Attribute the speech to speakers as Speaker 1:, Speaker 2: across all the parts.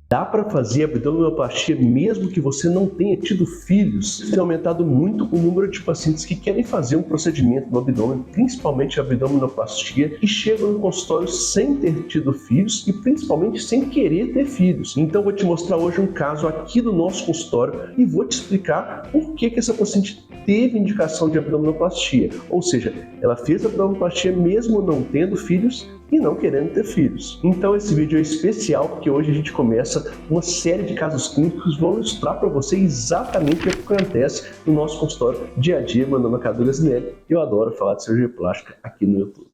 Speaker 1: Dá para fazer abdominoplastia mesmo que você não tenha tido filhos? Tem aumentado muito o número de pacientes que querem fazer um procedimento no abdômen, principalmente a abdominoplastia, e chegam no consultório sem ter tido filhos e principalmente sem querer ter filhos. Então eu vou te mostrar hoje um caso aqui do nosso consultório e vou te explicar por que essa paciente teve indicação de abdominoplastia. Ou seja, ela fez abdominoplastia mesmo não tendo filhos e não querendo ter filhos. Então esse vídeo é especial porque hoje a gente começa uma série de casos clínicos que vão mostrar para você exatamente o que acontece no nosso consultório dia a dia. Meu nome é Cadu Gazinelli e eu adoro falar de cirurgia plástica aqui no YouTube.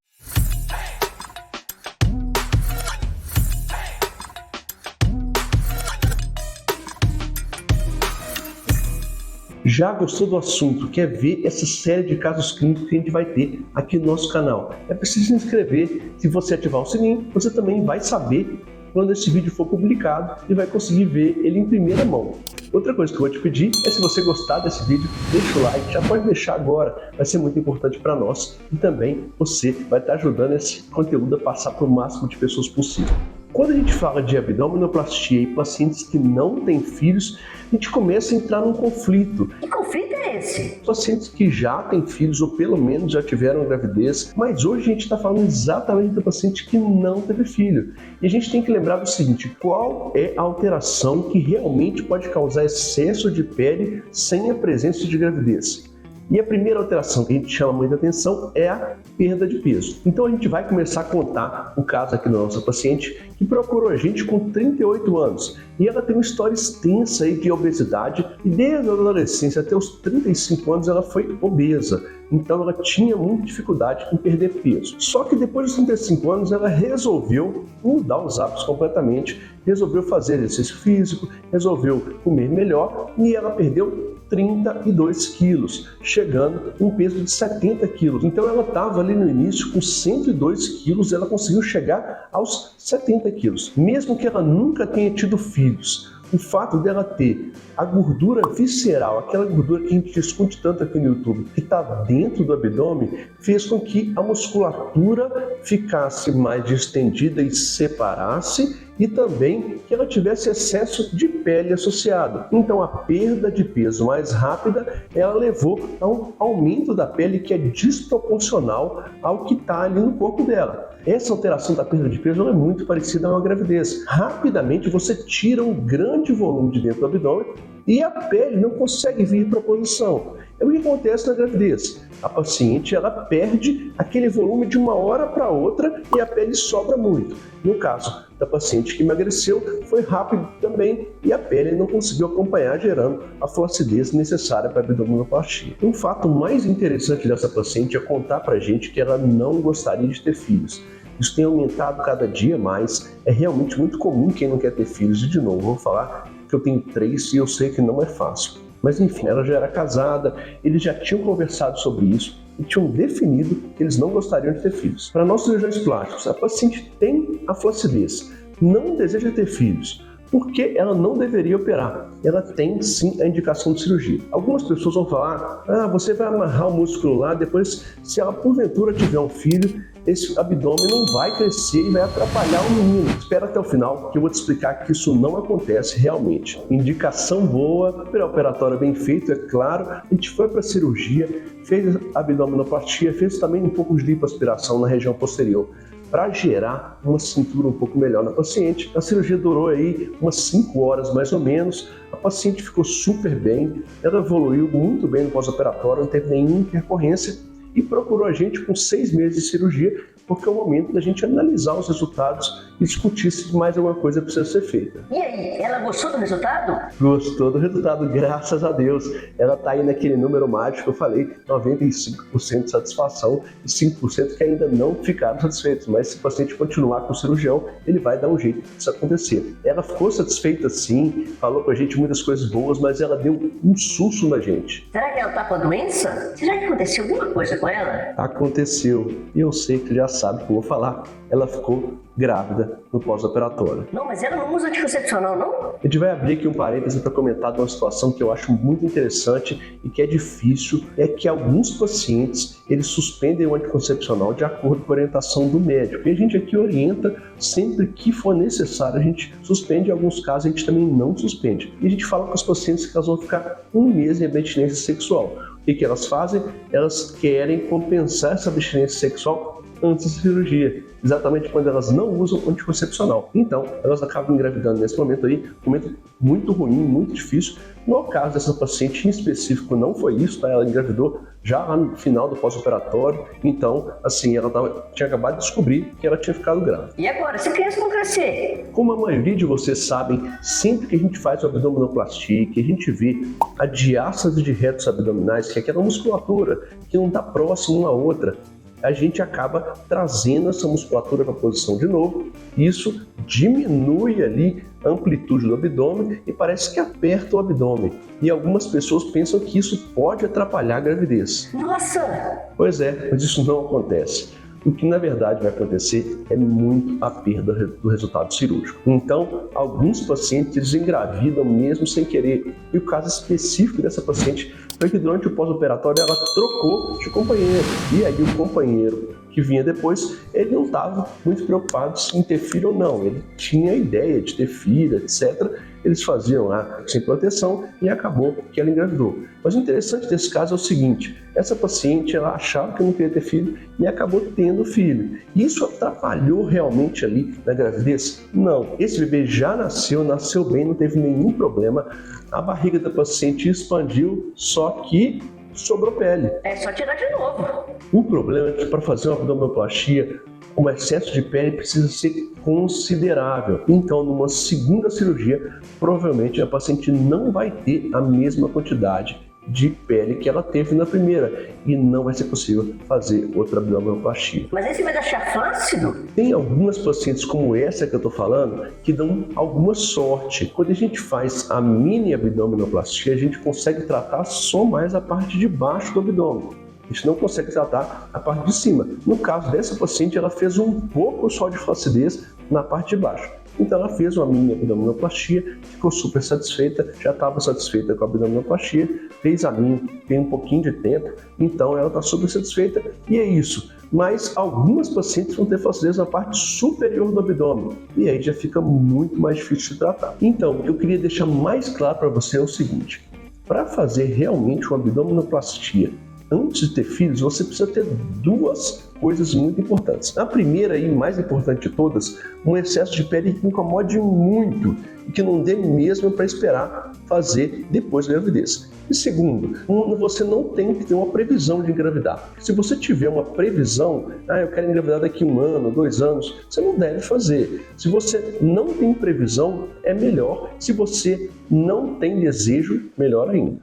Speaker 1: Já gostou do assunto? Quer ver essa série de casos clínicos que a gente vai ter aqui no nosso canal? É preciso se inscrever. Se você ativar o sininho, você também vai saber quando esse vídeo for publicado e vai conseguir ver ele em primeira mão. Outra coisa que eu vou te pedir é, se você gostar desse vídeo, deixa o like, já pode deixar agora, vai ser muito importante para nós e também você vai estar ajudando esse conteúdo a passar para o máximo de pessoas possível. Quando a gente fala de abdominoplastia e pacientes que não têm filhos, a gente começa a entrar num conflito.
Speaker 2: Que conflito é esse?
Speaker 1: Pacientes que já têm filhos ou pelo menos já tiveram gravidez, mas hoje a gente está falando exatamente do paciente que não teve filho. E a gente tem que lembrar do seguinte: qual é a alteração que realmente pode causar excesso de pele sem a presença de gravidez? E a primeira alteração que a gente chama muita atenção é a perda de peso. Então a gente vai começar a contar o caso aqui da nossa paciente que procurou a gente com 38 anos e ela tem uma história extensa aí de obesidade e desde a adolescência até os 35 anos ela foi obesa. Então ela tinha muita dificuldade em perder peso. Só que depois dos 35 anos ela resolveu mudar os hábitos completamente, resolveu fazer exercício físico, resolveu comer melhor e ela perdeu 32 quilos, chegando em um peso de 70 quilos. Então ela estava ali no início com 102 quilos, ela conseguiu chegar aos 70 quilos. Mesmo que ela nunca tenha tido filhos, o fato dela ter a gordura visceral, aquela gordura que a gente discute tanto aqui no YouTube, que está dentro do abdômen, fez com que a musculatura ficasse mais distendida e separasse, e também que ela tivesse excesso de pele associado. Então a perda de peso mais rápida, ela levou a um aumento da pele que é desproporcional ao que está ali no corpo dela. Essa alteração da perda de peso é muito parecida a uma gravidez. Rapidamente você tira um grande volume de dentro do abdômen e a pele não consegue vir para a posição. É o que acontece na gravidez. A paciente ela perde aquele volume de uma hora para outra e a pele sobra muito. No caso da paciente que emagreceu, foi rápido também e a pele não conseguiu acompanhar, gerando a flacidez necessária para a abdominoplastia. Um fato mais interessante dessa paciente é contar para a gente que ela não gostaria de ter filhos. Isso tem aumentado cada dia mais, é realmente muito comum quem não quer ter filhos. E de novo, vou falar que eu tenho 3 e eu sei que não é fácil. Mas enfim, ela já era casada, eles já tinham conversado sobre isso e tinham definido que eles não gostariam de ter filhos. Para nós cirurgiões plásticos, a paciente tem a flacidez, não deseja ter filhos, porque ela não deveria operar. Ela tem sim a indicação de cirurgia. Algumas pessoas vão falar: você vai amarrar o músculo lá, depois se ela porventura tiver um filho, esse abdômen não vai crescer e vai atrapalhar o menino. Espera até o final que eu vou te explicar que isso não acontece realmente. Indicação boa, pré-operatório bem feito, é claro. A gente foi para a cirurgia, fez abdominoplastia, fez também um pouco de lipoaspiração na região posterior, para gerar uma cintura um pouco melhor na paciente. A cirurgia durou aí umas 5 horas mais ou menos, a paciente ficou super bem, ela evoluiu muito bem no pós-operatório, não teve nenhuma intercorrência e procurou a gente com 6 meses de cirurgia, porque é o momento da gente analisar os resultados e discutir se mais alguma coisa precisa ser feita.
Speaker 2: E aí, ela gostou do resultado?
Speaker 1: Gostou do resultado, graças a Deus. Ela está aí naquele número mágico que eu falei, 95% de satisfação e 5% que ainda não ficaram satisfeitos. Mas se o paciente continuar com o cirurgião, ele vai dar um jeito disso acontecer. Ela ficou satisfeita sim, falou com a gente muitas coisas boas, mas ela deu um susto na gente.
Speaker 2: Será que ela está com a doença? Será que aconteceu alguma coisa com ela?
Speaker 1: Aconteceu, e eu sei que já sabe o que eu vou falar. Ela ficou grávida no pós-operatório.
Speaker 2: Não, mas ela não usa anticoncepcional, não?
Speaker 1: A gente vai abrir aqui um parêntese para comentar de uma situação que eu acho muito interessante e que é difícil, é que alguns pacientes, eles suspendem o anticoncepcional de acordo com a orientação do médico. E a gente aqui orienta sempre que for necessário, a gente suspende, em alguns casos a gente também não suspende. E a gente fala com os pacientes que elas vão ficar um mês em abstinência sexual. O que elas fazem? Elas querem compensar essa abstinência sexual antes da cirurgia, exatamente quando elas não usam anticoncepcional. Então, elas acabam engravidando nesse momento aí, um momento muito ruim, muito difícil. No caso dessa paciente em específico, não foi isso, tá? Ela engravidou já lá no final do pós-operatório, então, assim, ela tinha acabado de descobrir que ela tinha ficado grávida.
Speaker 2: E agora, se a criança não crescer?
Speaker 1: Como a maioria de vocês sabem, sempre que a gente faz abdominoplastia, que a gente vê a diástase de retos abdominais, que é aquela musculatura que não está próxima uma à outra, a gente acaba trazendo essa musculatura para a posição de novo. Isso diminui ali a amplitude do abdômen e parece que aperta o abdômen. E algumas pessoas pensam que isso pode atrapalhar a gravidez.
Speaker 2: Nossa!
Speaker 1: Pois é, mas isso não acontece. O que na verdade vai acontecer é muito a perda do resultado cirúrgico. Então, alguns pacientes engravidam mesmo sem querer. E o caso específico dessa paciente foi que durante o pós-operatório ela trocou de companheiro. E aí o companheiro que vinha depois, ele não estava muito preocupado em ter filho ou não. Ele tinha a ideia de ter filho, etc. Eles faziam lá sem proteção e acabou que ela engravidou. Mas o interessante desse caso é o seguinte, essa paciente ela achava que não queria ter filho e acabou tendo filho. Isso atrapalhou realmente ali na gravidez? Não. Esse bebê já nasceu bem, não teve nenhum problema. A barriga da paciente expandiu, só que sobrou pele.
Speaker 2: É só tirar de novo.
Speaker 1: O problema é que para fazer uma abdominoplastia, o excesso de pele precisa ser considerável. Então, numa segunda cirurgia, provavelmente a paciente não vai ter a mesma quantidade de pele que ela teve na primeira e não vai ser possível fazer outra abdominoplastia.
Speaker 2: Mas aí você vai deixar flácido?
Speaker 1: Tem algumas pacientes como essa que eu estou falando que dão alguma sorte. Quando a gente faz a mini abdominoplastia, a gente consegue tratar só mais a parte de baixo do abdômen. A gente não consegue tratar a parte de cima. No caso dessa paciente, ela fez um pouco só de flacidez na parte de baixo. Então ela fez uma mini abdominoplastia, ficou super satisfeita, já estava satisfeita com a abdominoplastia, fez a mini, tem um pouquinho de tempo, então ela está super satisfeita e é isso. Mas algumas pacientes vão ter flacidez na parte superior do abdômen e aí já fica muito mais difícil de tratar. Então, eu queria deixar mais claro para você o seguinte, para fazer realmente uma abdominoplastia antes de ter filhos, você precisa ter duas coisas muito importantes. A primeira e mais importante de todas, um excesso de pele que incomode muito e que não dê mesmo para esperar fazer depois da gravidez. E segundo, você não tem que ter uma previsão de engravidar. Se você tiver uma previsão, eu quero engravidar daqui 1 ano, 2 anos, você não deve fazer. Se você não tem previsão, é melhor. Se você não tem desejo, melhor ainda.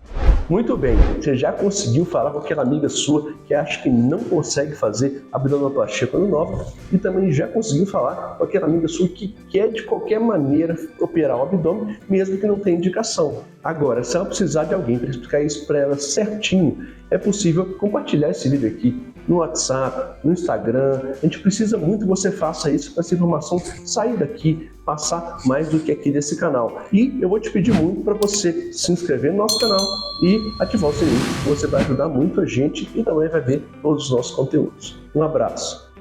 Speaker 1: Muito bem, você já conseguiu falar com aquela amiga sua que acha que não consegue fazer abdominoplastia quando nova e também já conseguiu falar com aquela amiga sua que quer de qualquer maneira operar o abdômen, mesmo que não tenha indicação. Agora, se ela precisar de alguém para explicar isso para ela certinho, é possível compartilhar esse vídeo aqui no WhatsApp, no Instagram. A gente precisa muito que você faça isso para essa informação sair daqui, passar mais do que aqui desse canal. E eu vou te pedir muito para você se inscrever no nosso canal e ativar o sininho. Você vai ajudar muito a gente e também vai ver todos os nossos conteúdos. Um abraço.